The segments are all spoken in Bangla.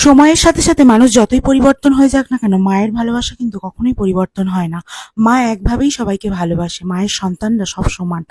সময়ের সাথে সাথে মানুষ যতই পরিবর্তন হয়ে যাক না কেন, মায়ের ভালোবাসা কিন্তু কখনোই পরিবর্তন হয় না। মা একভাবেই সবাইকে ভালোবাসে, মায়ের সন্তানরা সব সমান।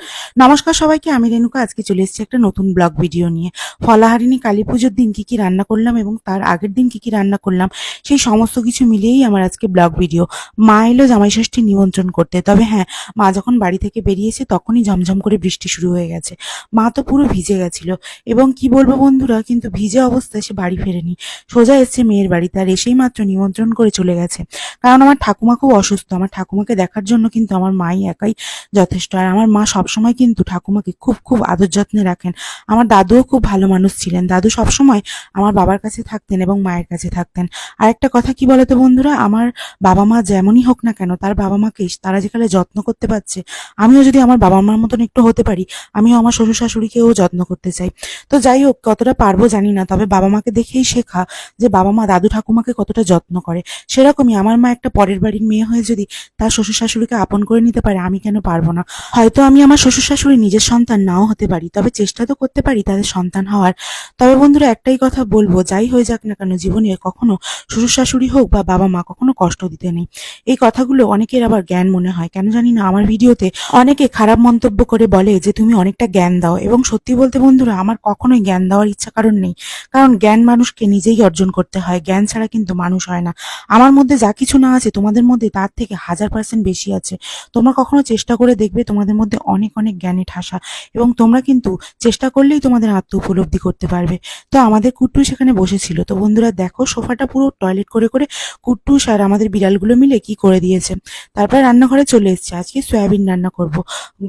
নমস্কার সবাইকে, আমি রেণুকা। আজকে চলে এসেছি একটা নতুন ব্লগ ভিডিও নিয়ে। ফলাহারিণী কালী পুজোর দিন কি কি রান্না করলাম এবং তার আগের দিন কি কি রান্না করলাম, সেই সমস্ত কিছু মিলিয়েই আমার আজকে ব্লগ ভিডিও। মা এলো জামাই ষষ্ঠী নিমন্ত্রণ করতে, তবে হ্যাঁ, মা যখন বাড়ি থেকে বেরিয়েছে তখনই ঝমঝম করে বৃষ্টি শুরু হয়ে গেছে। মা তো পুরো ভিজে গেছিল, এবং কি বলবো বন্ধুরা, কিন্তু ভিজে অবস্থায় সে বাড়ি ফেরেনি, সোজা এসছে মেয়ের বাড়িতে। আর এসেই মাত্র নিমন্ত্রণ করে চলে গেছে, কারণ আমার ঠাকুমা খুব অসুস্থ। আমার ঠাকুমাকে দেখার জন্য কিন্তু আমার মাই একাই যথেষ্ট। আর আমার মা সবসময় কিন্তু ঠাকুমাকে খুব খুব আদর যত্নে রাখেন। আমার দাদুও খুব ভালো মানুষ ছিলেন, দাদু সবসময় আমার বাবার কাছে থাকতেন এবং মায়ের কাছে থাকতেন। আর একটা কথা কি বলতো বন্ধুরা, আমার বাবা মা যেমনই হোক না কেন, তার বাবা মাকে তারা যেখানে যত্ন করতে পারছে, আমিও যদি আমার বাবা মার মতন একটু হতে পারি, আমিও আমার শ্বশুর শাশুড়িকেও যত্ন করতে চাই। তো যাই হোক, কতটা পারবো জানি না, তবে বাবা মাকে দেখেই শেখা যে বাবা মা দাদু ঠাকুমাকে কতটা যত্ন করে। সেরকমই আমার মা একটা পরের বাড়ির মেয়ে হয়ে যদি তার শ্বশুর শাশুড়িকে আপন করে নিতে পারে, আমি কেন পারবো না? হয়তো আমি আমার শ্বশুর শাশুড়ি নিজের সন্তান নাও হতে পারি, তবে চেষ্টা তো করতে পারি তাদের সন্তান হওয়ার। তবে বন্ধুরা, একটাই কথা বলবো, যাই হয়ে যাক না কেন জীবনে, কখনো শ্বশুর শাশুড়ি হোক বা বাবা মা কখনো কষ্ট দিতে নেই। এই কথাগুলো অনেকের আবার জ্ঞান মনে হয়, কেন জানি না। আমার ভিডিওতে অনেকে খারাপ মন্তব্য করে বলে যে তুমি অনেকটা জ্ঞান দাও, এবং সত্যি বলতে বন্ধুরা, আমার কখনোই জ্ঞান দেওয়ার ইচ্ছা কারণ নেই। কারণ জ্ঞান মানুষকে নিজেই অর্জন করতে হয়, জ্ঞান ছাড়া কিন্তু মানুষ হয় না। আমার মধ্যে যা কিছু না আছে, তোমাদের মধ্যে তার থেকে 1000% বেশি আছে। তোমরা কখনো চেষ্টা করে দেখবে, তোমাদের মধ্যে অনেক অনেক জ্ঞানী ঠাসা, এবং তোমরা কিন্তু চেষ্টা করলেই তোমাদের আত্ম উপলব্ধি করতে পারবে। তো আমাদের কুট্টু সেখানে বসেছিল। তো বন্ধুরা দেখো, সোফাটা পুরো টয়লেট করে করে কুট্টুস আর আমাদের বিড়ালগুলো মিলে কি করে দিয়েছে। তারপরে রান্নাঘরে চলে এসেছে। আজকে সয়াবিন রান্না করব।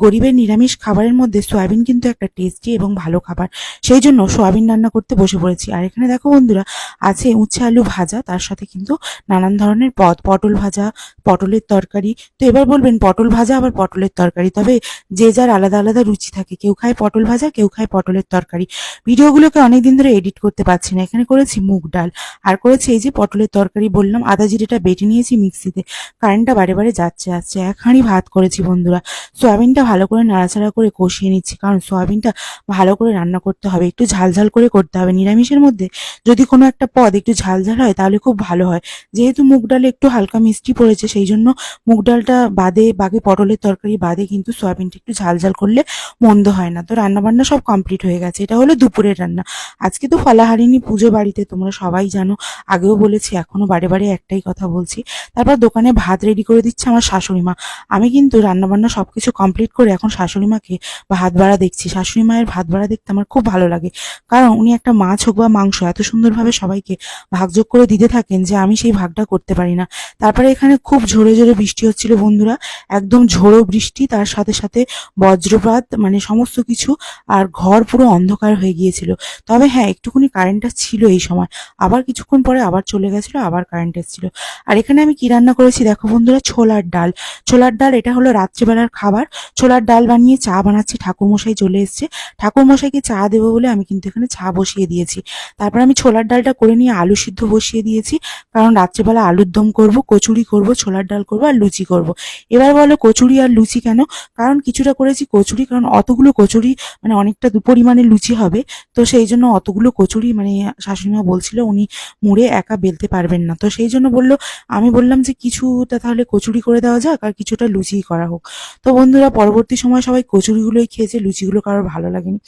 গরিবের নিরামিষ খাবারের মধ্যে সয়াবিন কিন্তু একটা টেস্টি এবং ভালো খাবার, সেই জন্য সয়াবিন রান্না করতে বসে পড়েছি। আর এখানে দেখো বন্ধুরা, আছে উচ্ছে আলু ভাজা, তার সাথে কিন্তু নানান ধরনের পদ, পটল ভাজা, পটলের তরকারি। তো এবার বলবেন পটল ভাজা আবার পটলের তরকারি, তবে যে যার আলাদা আলাদা রুচি থাকে, কেউ খায় পটল ভাজা, কেউ খায় পটলের তরকারি। ভিডিওগুলোকে অনেকদিন ধরে এডিট করতে পারছি না। এখানে করেছি মুগ ডাল, আর করেছি এই যে পটলের তরকারি বললাম, আদা জিরেটা বেটে নিয়েছি মিক্সিতে। কারেন্টটা বারে বারে যাচ্ছে আসছে। এক হাঁড়ি ভাত করেছি বন্ধুরা। সয়াবিনটা ভালো করে নাড়াচাড়া করে কষিয়ে নিচ্ছি, কারণ সয়াবিনটা ভালো করে রান্না করতে হবে, একটু ঝাল ঝাল করে করতে হবে। নিরামিষের মধ্যে যদি কোনো একটা পদ একটু ঝাল ঝাল হয় তাহলে খুব ভালো হয়। যেহেতু মুগ ডালে একটু হালকা মিষ্টি পড়েছে, সেই জন্য মুগ ডালটা বাদে, বাকি পটলের তরকারি বাদে কিন্তু সয়াবিনটা একটু ঝাল ঝাল করলে মন্দ হয় না। তো রান্না বান্না সব কমপ্লিট হয়ে গেছে। এটা হলো দুপুরের রান্না। আজকে তো ফলাহারিণী পুজো বাড়িতে, তোমরা সবাই জানো, আগেও বলেছি, এখনো বারে বারে একটাই কথা বলছি। তারপর দোকানে ভাত রেডি করে দিচ্ছে আমার শাশুড়ি মা। আমি কিন্তু রান্নাবান্না সবকিছু কমপ্লিট করে এখন শাশুড়ি মাকে ভাত বাড়া দেখছি। শাশুড়ি মায়ের ভাত বাড়া দেখতে আমার খুব ভালো লাগে, কারণ উনি একটা মাছ হোক বা মাংস এত সুন্দরভাবে সবাইকে ভাগযোগ করে দিতে থাকেন যে আমি সেই ভাগটা করতে পারি না। তারপরে এখানে খুব ঝোরে ঝোরে বৃষ্টি হচ্ছিল বন্ধুরা, একদম ঝোড়ো বৃষ্টি, তার সাথে সাথে বজ্রপাত, মানে সমস্ত কিছু। আর ঘর পুরো অন্ধকার হয়ে গিয়েছিল। তবে হ্যাঁ, একটুখানি কারেন্টটা ছিল এই সময়, আবার কিছুক্ষণ পরে আবার চলে গেছিল, আবার কারেন্ট এসেছিল। আর এখানে আমি কি রান্না করেছি দেখো বন্ধুরা, ছোলার ডাল। ছোলার ডাল, এটা হলো রাত্রিবেলার খাবার। ছোলার ডাল বানিয়ে চা বানাচ্ছি, ঠাকুরমশাই চলে এসছে। ঠাকুরমশাইকে চা দেবো বলে আমি কিন্তু এখানে চা বসিয়ে দিয়েছি। তারপর আমি ছোলার ডালটা করে নিয়ে আলু সিদ্ধ বসিয়ে দিয়েছি, কারণ রাত্রিবেলা আলুর দম করব, কচুরি করব, ছোলার ডাল করব আর লুচি করব। এবার বলো কচুরি আর লুচি কেন? কারণ কিছুটা করেছি কচুরি, কারণ অতগুলো কচুরি মানে অনেকটা পরিমাণে লুচি হবে, তো সেই জন্য অতগুলো কচুরি মানে শাশুড়িমা বলছিল উনি মুড়ে একা বেলতে পারবেন না, তো সেই জন্য বললো। আমি বললাম যে কিছুটা তাহলে কচুরি করে দেওয়া যাক আর কিছুটা লুচি করা হোক। তো বন্ধুরা, পরবর্তী সময় সবাই কচুরিগুলোই খেয়েছে, লুচিগুলো কারোর ভালো লাগেনি।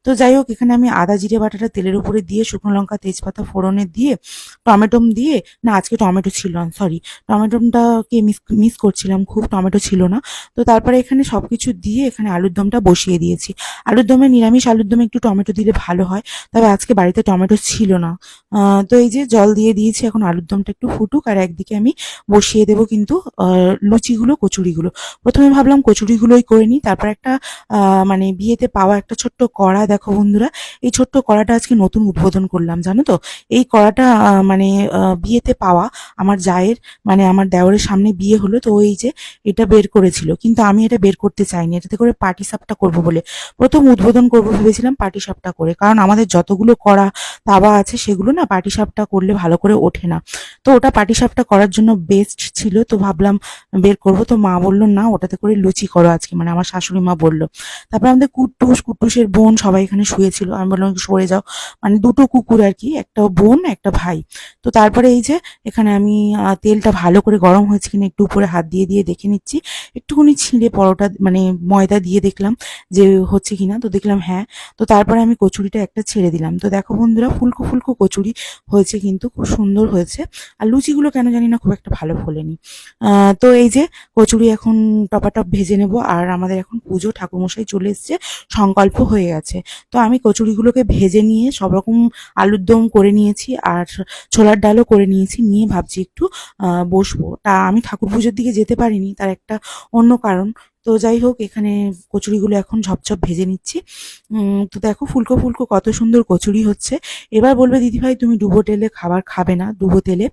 তো যাই হোক, এখানে আমি আদা জিরে বাটাটা তেলের উপরে দিয়ে, শুকনো লঙ্কা তেজপাতা ফোড়নে দিয়ে, টমেটো দিয়ে, না আজকে টমেটো ছিল না, সরি, টমেটোটাকে মিস করছিলাম, খুব টমেটো ছিল না। তো তারপরে এখানে সবকিছু দিয়ে এখানে আলুর দমটা বসিয়ে দিয়েছি। আলুর দমে, নিরামিষ আলুর দমে একটু টমেটো দিলে ভালো হয়, তবে আজকে বাড়িতে টমেটো ছিল না। তো এই যে জল দিয়ে দিয়েছি, এখন আলুর দমটা একটু ফুটুক, আর একদিকে আমি বসিয়ে দেবো কিন্তু লুচিগুলো, কচুরিগুলো। প্রথমে ভাবলাম কচুরিগুলোই করে নিই, তারপর একটা মানে বিয়েতে পাওয়া একটা ছোট্ট কড়া, দেখো বন্ধুরা, এই ছোট্ট কড়াটা আজকে নতুন উদ্বোধন করলাম, জানো তো। এই কড়াটা মানে বিয়েতে পাওয়া, আমার জায়ের মানে আমার দেওরের সামনে বিয়ে হলো, তো এই যে এটা বের করেছিল, কিন্তু আমি এটা বের করতে চাইনি, এটাতে করে পাটি সাপটা করবো বলে। প্রথম উদ্বোধন করবো ভেবেছিলাম পাটি সাপটা করে, কারণ আমাদের যতগুলো কড়া তাওয়া আছে সেগুলো না পাটি সাপটা করলে ভালো করে ওঠে না। তো ওটা পাটি সাপটা করার জন্য বেস্ট ছিল, তো ভাবলাম বের করবো। তো মা বললো না, ওটাতে করে লুচি করো আজকে, মানে আমার শাশুড়ি মা বললো। তারপর আমাদের কুট্টুসের বোন সবাই এখানে শুয়েছিল, আমি বললাম একটু সরে যাও, মানে দুটো কুকুর আর কি, একটা বোন একটা ভাই। তো তারপরে এই যে এখানে আমি তেলটা ভালো করে গরম হয়েছে কিনা একটু উপরে হাত দিয়ে দিয়ে দেখে নিচ্ছি। একটুখানি ছিঁড়ে পরোটা মানে ময়দা দিয়ে দেখলাম যে হচ্ছে কিনা, তো দেখলাম হ্যাঁ। তো তারপরে আমি কচুরিটা একটা ছেড়ে দিলাম। তো দেখো বন্ধুরা, ফুলকো ফুলকো কচুরি হয়েছে, কিন্তু খুব সুন্দর হয়েছে। আর লুচিগুলো কেন জানি না খুব একটা ভালো ফোলেনি। তো এই যে কচুরি এখন টপাটপ ভেজে নেব। আর আমাদের এখন পুজো, ঠাকুরমশাই চলে এসছে, সংকল্প হয়ে গেছে। তো আমি কচুরিগুলোকে ভেজে নিয়ে সব রকম আলুর দম করে নিয়েছি আর ছোলার ডালও করে নিয়েছি, নিয়ে ভাবছি একটু বসবো। তা আমি ঠাকুর পুজোর দিকে যেতে পারিনি, তার একটা অন্য কারণ। তো যাই হোক, এখানে কচুরিগুলো এখন ঝপঝপ ভেজে নিচ্ছি। তো দেখো ফুলকো ফুলকো কত সুন্দর কচুরি হচ্ছে। এবার বলবে দিদিভাই তুমি ডুবো তেলে খাবার খাবে না, ডুবো তেলে।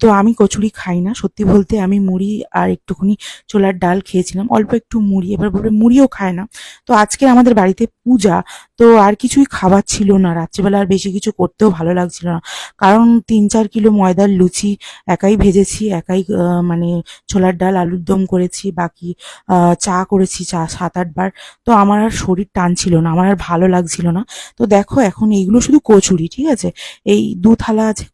তো আমি কচুরি খাই না, সত্যি বলতে আমি মুড়ি আর একটুখানি ছোলার ডাল খেয়েছিলাম, অল্প একটু মুড়ি। এবার বলবে মুড়িও খায় না। তো আজকে আমাদের বাড়িতে পূজা, তো আর কিছুই খাবার ছিল না, রাত্রিবেলা আর বেশি কিছু করতেও ভালো লাগছিল না। কারণ 3-4 কিলো ময়দার লুচি একাই ভেজেছি, একাই মানে ছোলার ডাল আলুর দম করেছি, বাকি চা করেছি, চা 7-8 বার। তো আমার আর শরীর টানছিল না, আমার আর ভালো লাগছিল না। তো দেখো এখন এইগুলো শুধু কচুরি, ঠিক আছে, এই 2 থালা আছে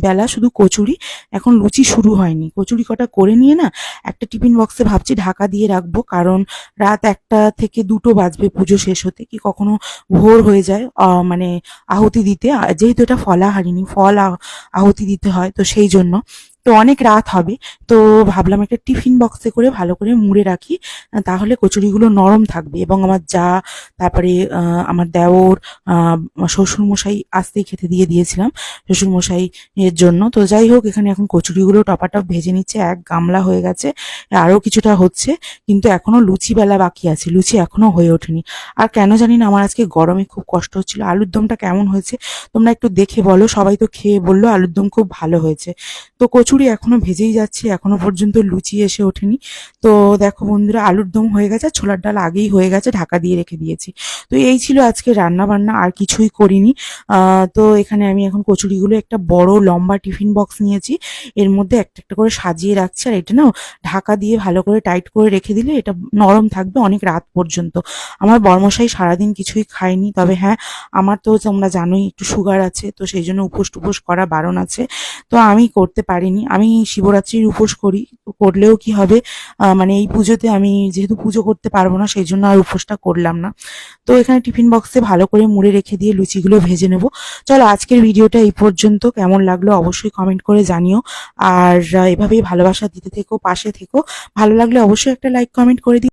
বেলা শুধু কচুরি, এখন লুচি শুরু হয়নি। কচুরি কটা করে নিয়ে না একটা টিফিন বক্সে ভাবছি ঢাকা দিয়ে রাখবো, কারণ রাত 1টা থেকে 2টো বাজবে পুজো শেষ হতে, কি কখনো ভোর হয়ে যায় মানে আহুতি দিতে। যেহেতু এটা ফলাহারিনি, আহুতি দিতে হয়, তো সেই জন্য তো অনেক রাত হবে। তো ভাবলাম একটা টিফিন বক্সে করে ভালো করে মুড়ে রাখি, তাহলে কচুরিগুলো নরম থাকবে। এবং আমার যা, তারপরে আমার দেওর, শ্বশুরমশাই আসতেই খেতে দিয়ে দিয়েছিলাম শ্বশুরমশাই এর জন্য। তো যাই হোক, এখানে এখন কচুরিগুলো টপাটপ ভেজে নিচ্ছে, এক গামলা হয়ে গেছে, আরও কিছুটা হচ্ছে। কিন্তু এখনো লুচি বেলা বাকি আছে, লুচি এখনো হয়ে ওঠেনি। আর কেন জানি না আমার আজকে গরমে খুব কষ্ট হচ্ছিল। আলুর দমটা কেমন হয়েছে তোমরা একটু দেখে বলো। সবাই তো খেয়ে বললো আলুর দম খুব ভালো হয়েছে। তো কচুরি এখনো ভেজেই যাচ্ছে, এখনো পর্যন্ত লুচি এসে ওঠেনি। তো দেখো বন্ধুরা, আলুর দম হয়ে গেছে, ছোলার ডাল আগেই হয়ে গেছে, ঢাকা দিয়ে রেখে দিয়েছি। তো এই ছিল আজকে রান্না বান্না, আর কিছুই করিনি। তো এখানে আমি এখন কচুরিগুলো একটা বড় লম্বা টিফিন বক্স নিয়েছি, এর মধ্যে একটা একটা করে সাজিয়ে রাখছি। আর এটা না ঢাকা দিয়ে ভালো করে টাইট করে রেখে দিলে এটা নরম থাকবে অনেক রাত পর্যন্ত। আমার বরমশাই সারাদিন কিছুই খায়নি, তবে হ্যাঁ, আমার তো তোমরা জানোই একটু সুগার আছে, তো সেই জন্য উপোস টুপোস করা বারণ আছে। তো আমি করতে পারিনি, আমি শিবরাত্রির উপোস করি, তো করলেও কি হবে, মানে এই পুজোতে আমি যেহেতু পুজো করতে পারবো না, সেই জন্য আর উপোসটা করলাম না। তো এখানে টিফিন বক্সে ভালো করে মুড়ে রেখে দিয়ে লুচিগুলো ভেজে নেব। চলো আজকের ভিডিওটা এই পর্যন্ত, কেমন লাগলো অবশ্যই কমেন্ট করে জানিও। আর এভাবেই ভালোবাসা দিতে থেকো, পাশে থেকো। ভালো লাগলে অবশ্যই একটা লাইক কমেন্ট করে দিও।